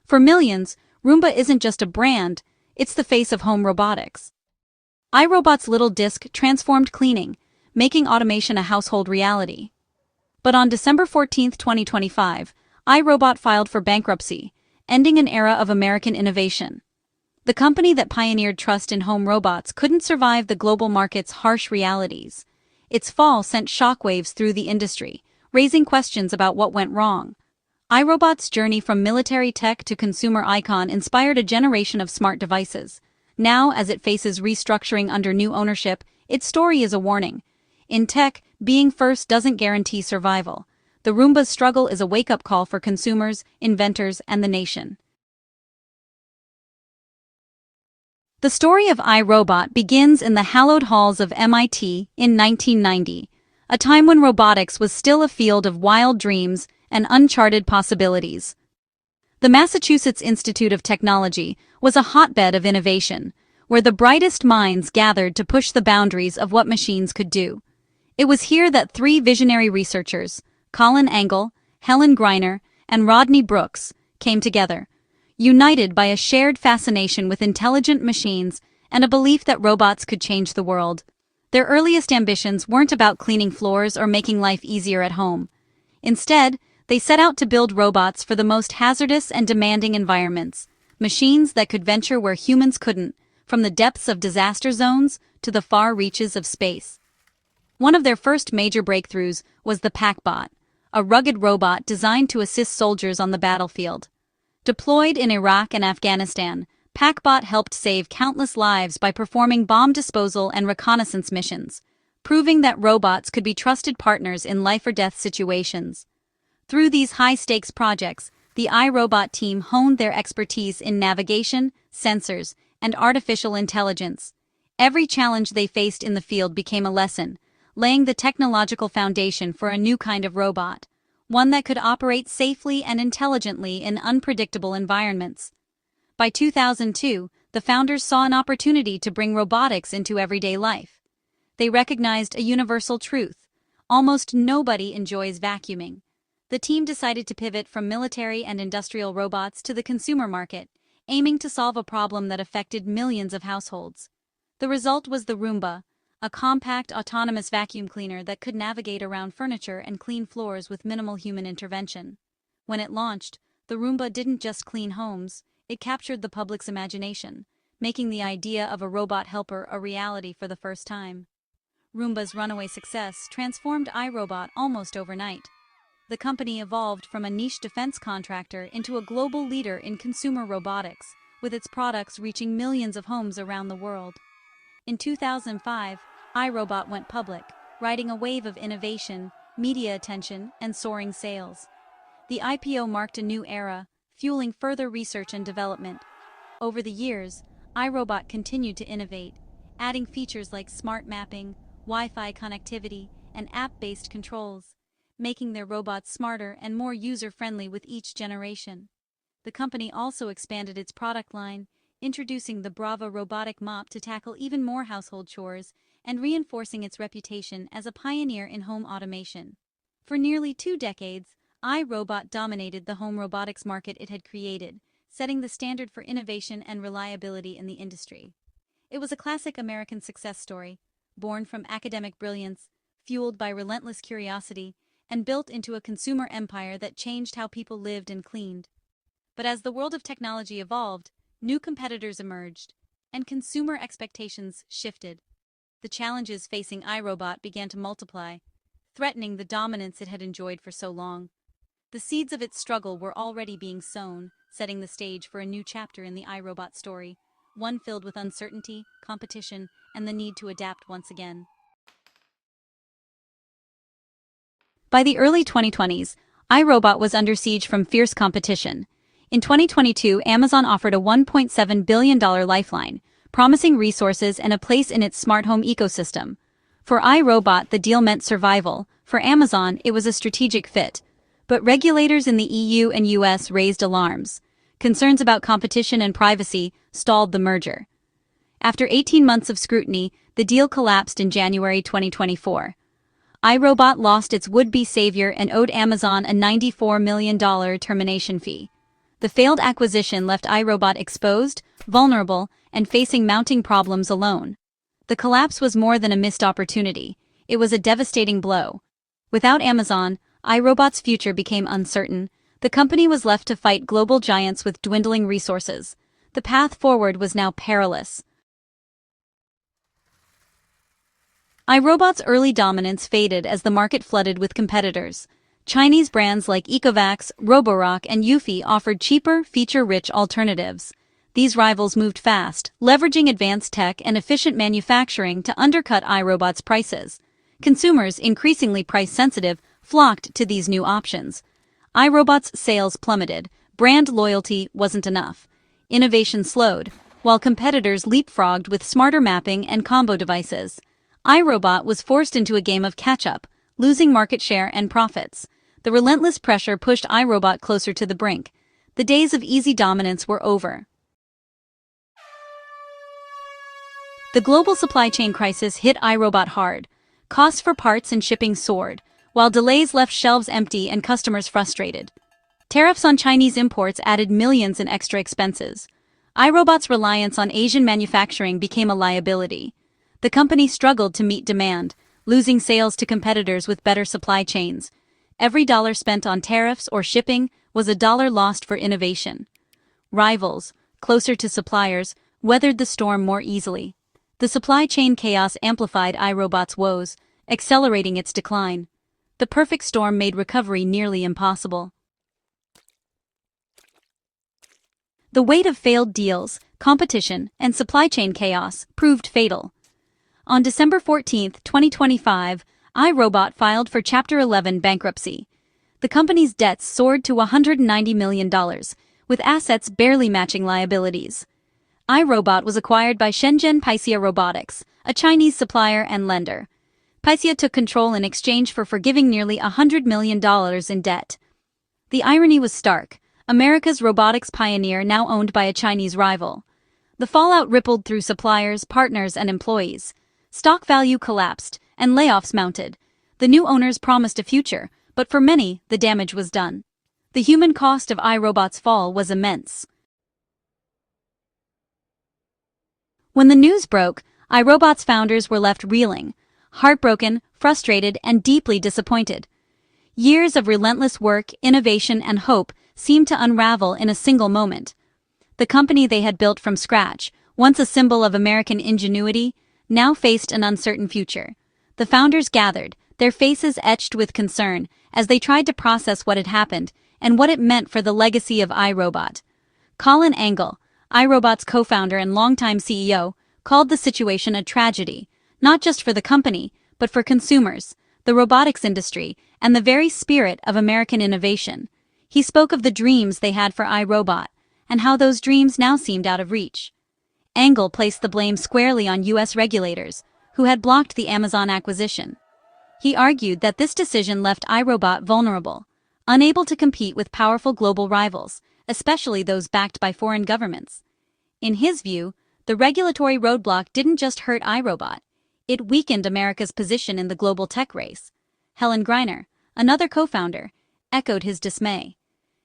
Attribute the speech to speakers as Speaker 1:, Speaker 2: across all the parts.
Speaker 1: For millions, Roomba isn't just a brand, it's the face of home robotics. iRobot's little disc transformed cleaning, making automation a household reality. But on December 14, 2025, iRobot filed for bankruptcy, ending an era of American innovation. The company that pioneered trust in home robots couldn't survive the global market's harsh realities. Its fall sent shockwaves through the industry, raising questions about what went wrong. iRobot's journey from military tech to consumer icon inspired a generation of smart devices. Now, as it faces restructuring under new ownership, its story is a warning. In tech, being first doesn't guarantee survival. The Roomba's struggle is a wake-up call for consumers, inventors, and the nation. The story of iRobot begins in the hallowed halls of MIT in 1990, a time when robotics was still a field of wild dreams and uncharted possibilities. The Massachusetts Institute of Technology was a hotbed of innovation, where the brightest minds gathered to push the boundaries of what machines could do. It was here that three visionary researchers, Colin Angle, Helen Greiner, and Rodney Brooks, came together, united by a shared fascination with intelligent machines and a belief that robots could change the world. Their earliest ambitions weren't about cleaning floors or making life easier at home. Instead, they set out to build robots for the most hazardous and demanding environments, machines that could venture where humans couldn't, from the depths of disaster zones to the far reaches of space. One of their first major breakthroughs was the PackBot, a rugged robot designed to assist soldiers on the battlefield. Deployed in Iraq and Afghanistan, PackBot helped save countless lives by performing bomb disposal and reconnaissance missions, proving that robots could be trusted partners in life-or-death situations. Through these high-stakes projects, the iRobot team honed their expertise in navigation, sensors, and artificial intelligence. Every challenge they faced in the field became a lesson, laying the technological foundation for a new kind of robot, one that could operate safely and intelligently in unpredictable environments. By 2002, the founders saw an opportunity to bring robotics into everyday life. They recognized a universal truth: almost nobody enjoys vacuuming. The team decided to pivot from military and industrial robots to the consumer market, aiming to solve a problem that affected millions of households. The result was the Roomba, a compact, autonomous vacuum cleaner that could navigate around furniture and clean floors with minimal human intervention. When it launched, the Roomba didn't just clean homes, it captured the public's imagination, making the idea of a robot helper a reality for the first time. Roomba's runaway success transformed iRobot almost overnight. The company evolved from a niche defense contractor into a global leader in consumer robotics, with its products reaching millions of homes around the world. In 2005, iRobot went public, riding a wave of innovation, media attention, and soaring sales. The IPO marked a new era, fueling further research and development. Over the years, iRobot continued to innovate, adding features like smart mapping, Wi-Fi connectivity, and app-based controls, making their robots smarter and more user-friendly with each generation. The company also expanded its product line, introducing the Brava robotic mop to tackle even more household chores and reinforcing its reputation as a pioneer in home automation. For nearly 2 decades, iRobot dominated the home robotics market it had created, setting the standard for innovation and reliability in the industry. It was a classic American success story, born from academic brilliance, fueled by relentless curiosity, and built into a consumer empire that changed how people lived and cleaned. But as the world of technology evolved, new competitors emerged, and consumer expectations shifted. The challenges facing iRobot began to multiply, threatening the dominance it had enjoyed for so long. The seeds of its struggle were already being sown, setting the stage for a new chapter in the iRobot story, one filled with uncertainty, competition, and the need to adapt once again. By the early 2020s, iRobot was under siege from fierce competition. In 2022, Amazon offered a $1.7 billion lifeline, promising resources and a place in its smart home ecosystem. For iRobot, the deal meant survival. For Amazon, it was a strategic fit. But regulators in the EU and US raised alarms. Concerns about competition and privacy stalled the merger. After 18 months of scrutiny, the deal collapsed in January 2024. iRobot lost its would-be savior and owed Amazon a $94 million termination fee. The failed acquisition left iRobot exposed, vulnerable, and facing mounting problems alone. The collapse was more than a missed opportunity. It was a devastating blow. Without Amazon, iRobot's future became uncertain. The company was left to fight global giants with dwindling resources. The path forward was now perilous. iRobot's early dominance faded as the market flooded with competitors. Chinese brands like Ecovacs, Roborock, and Eufy offered cheaper, feature-rich alternatives. These rivals moved fast, leveraging advanced tech and efficient manufacturing to undercut iRobot's prices. Consumers, increasingly price-sensitive, flocked to these new options. iRobot's sales plummeted. Brand loyalty wasn't enough. Innovation slowed, while competitors leapfrogged with smarter mapping and combo devices. iRobot was forced into a game of catch-up, losing market share and profits. The relentless pressure pushed iRobot closer to the brink. The days of easy dominance were over. The global supply chain crisis hit iRobot hard. Costs for parts and shipping soared, while delays left shelves empty and customers frustrated. Tariffs on Chinese imports added millions in extra expenses. iRobot's reliance on Asian manufacturing became a liability. The company struggled to meet demand, losing sales to competitors with better supply chains. Every dollar spent on tariffs or shipping was a dollar lost for innovation. Rivals, closer to suppliers, weathered the storm more easily. The supply chain chaos amplified iRobot's woes, accelerating its decline. The perfect storm made recovery nearly impossible. The weight of failed deals, competition, and supply chain chaos proved fatal. On December 14, 2025, iRobot filed for Chapter 11 bankruptcy. The company's debts soared to $190 million, with assets barely matching liabilities. iRobot was acquired by Shenzhen Picea Robotics, a Chinese supplier and lender. Picea took control in exchange for forgiving nearly $100 million in debt. The irony was stark. America's robotics pioneer now owned by a Chinese rival. The fallout rippled through suppliers, partners, and employees. Stock value collapsed, and layoffs mounted. The new owners promised a future, but for many, the damage was done. The human cost of iRobot's fall was immense. When the news broke, iRobot's founders were left reeling, heartbroken, frustrated, and deeply disappointed. Years of relentless work, innovation, and hope seemed to unravel in a single moment. The company they had built from scratch, once a symbol of American ingenuity, now faced an uncertain future. The founders gathered, their faces etched with concern, as they tried to process what had happened and what it meant for the legacy of iRobot. Colin Angle, iRobot's co-founder and longtime CEO, called the situation a tragedy, not just for the company, but for consumers, the robotics industry, and the very spirit of American innovation. He spoke of the dreams they had for iRobot, and how those dreams now seemed out of reach. Angle placed the blame squarely on U.S. regulators, who had blocked the Amazon acquisition. He argued that this decision left iRobot vulnerable, unable to compete with powerful global rivals, especially those backed by foreign governments. In his view, the regulatory roadblock didn't just hurt iRobot, it weakened America's position in the global tech race. Helen Greiner, another co-founder, echoed his dismay.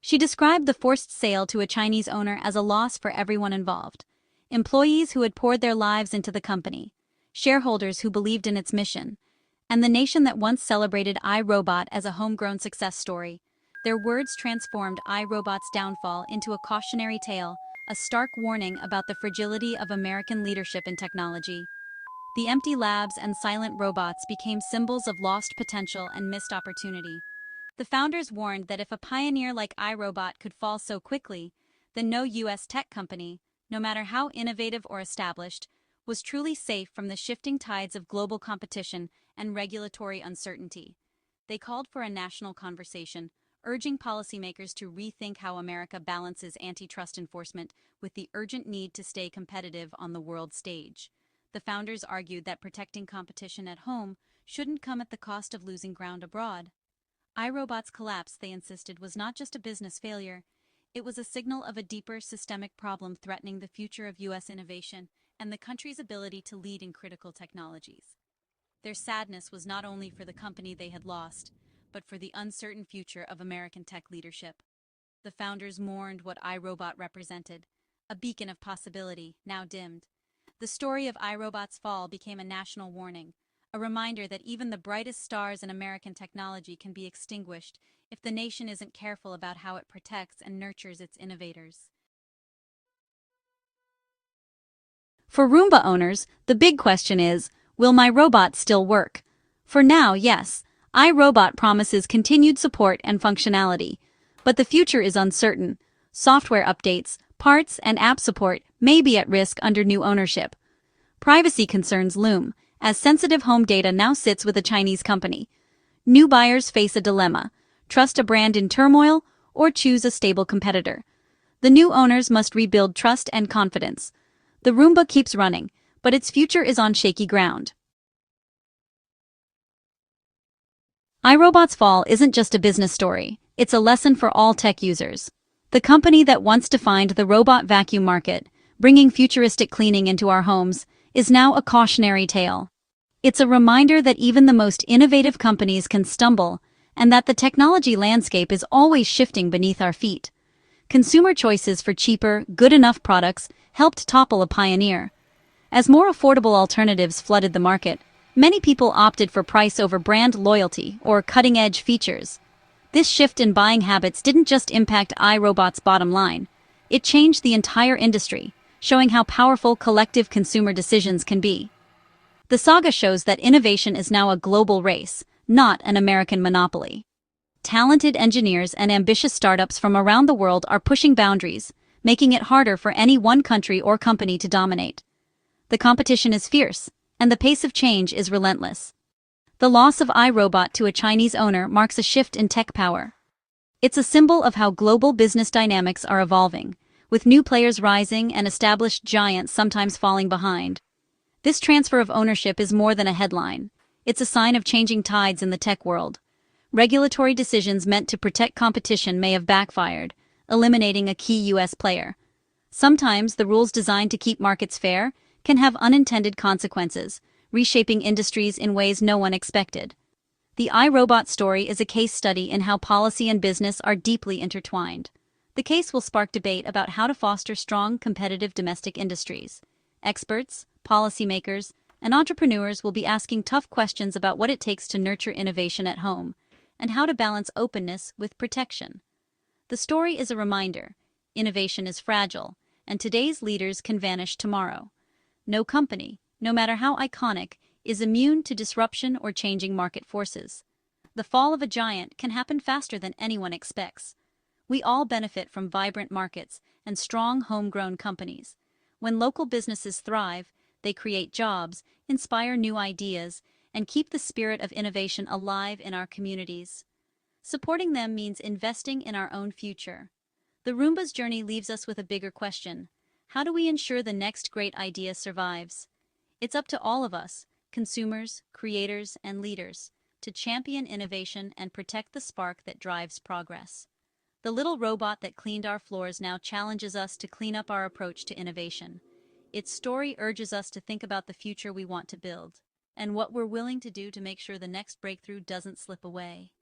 Speaker 1: She described the forced sale to a Chinese owner as a loss for everyone involved. Employees who had poured their lives into the company, shareholders who believed in its mission, and the nation that once celebrated iRobot as a homegrown success story. Their words transformed iRobot's downfall into a cautionary tale, a stark warning about the fragility of American leadership in technology. The empty labs and silent robots became symbols of lost potential and missed opportunity. The founders warned that if a pioneer like iRobot could fall so quickly, then no U.S. tech company, no matter how innovative or established, was truly safe from the shifting tides of global competition and regulatory uncertainty. They called for a national conversation, urging policymakers to rethink how America balances antitrust enforcement with the urgent need to stay competitive on the world stage. The founders argued that protecting competition at home shouldn't come at the cost of losing ground abroad. iRobot's collapse, they insisted, was not just a business failure. It was a signal of a deeper systemic problem threatening the future of U.S. innovation and the country's ability to lead in critical technologies. Their sadness was not only for the company they had lost, but for the uncertain future of American tech leadership. The founders mourned what iRobot represented, a beacon of possibility, now dimmed. The story of iRobot's fall became a national warning, a reminder that even the brightest stars in American technology can be extinguished if the nation isn't careful about how it protects and nurtures its innovators. For Roomba owners, the big question is, will my robot still work? For now, yes, iRobot promises continued support and functionality. But the future is uncertain. Software updates, parts, and app support may be at risk under new ownership. Privacy concerns loom, as sensitive home data now sits with a Chinese company. New buyers face a dilemma: trust a brand in turmoil or choose a stable competitor. The new owners must rebuild trust and confidence. The Roomba keeps running, but its future is on shaky ground. iRobot's fall isn't just a business story, it's a lesson for all tech users. The company that once defined the robot vacuum market, bringing futuristic cleaning into our homes, is now a cautionary tale. It's a reminder that even the most innovative companies can stumble, and that the technology landscape is always shifting beneath our feet. Consumer choices for cheaper, good-enough products helped topple a pioneer. As more affordable alternatives flooded the market, many people opted for price over brand loyalty or cutting-edge features. This shift in buying habits didn't just impact iRobot's bottom line, it changed the entire industry, showing how powerful collective consumer decisions can be. The saga shows that innovation is now a global race, not an American monopoly. Talented engineers and ambitious startups from around the world are pushing boundaries, making it harder for any one country or company to dominate. The competition is fierce, and the pace of change is relentless. The loss of iRobot to a Chinese owner marks a shift in tech power. It's a symbol of how global business dynamics are evolving, with new players rising and established giants sometimes falling behind. This transfer of ownership is more than a headline. It's a sign of changing tides in the tech world. Regulatory decisions meant to protect competition may have backfired, eliminating a key U.S. player. Sometimes the rules designed to keep markets fair can have unintended consequences, reshaping industries in ways no one expected. The iRobot story is a case study in how policy and business are deeply intertwined. The case will spark debate about how to foster strong, competitive domestic industries. Experts, policymakers, and entrepreneurs will be asking tough questions about what it takes to nurture innovation at home, and how to balance openness with protection. The story is a reminder: innovation is fragile, and today's leaders can vanish tomorrow. No company, no matter how iconic, is immune to disruption or changing market forces. The fall of a giant can happen faster than anyone expects. We all benefit from vibrant markets and strong homegrown companies. When local businesses thrive, they create jobs, inspire new ideas, and keep the spirit of innovation alive in our communities. Supporting them means investing in our own future. The Roomba's journey leaves us with a bigger question: how do we ensure the next great idea survives? It's up to all of us, consumers, creators, and leaders, to champion innovation and protect the spark that drives progress. The little robot that cleaned our floors now challenges us to clean up our approach to innovation. Its story urges us to think about the future we want to build, and what we're willing to do to make sure the next breakthrough doesn't slip away.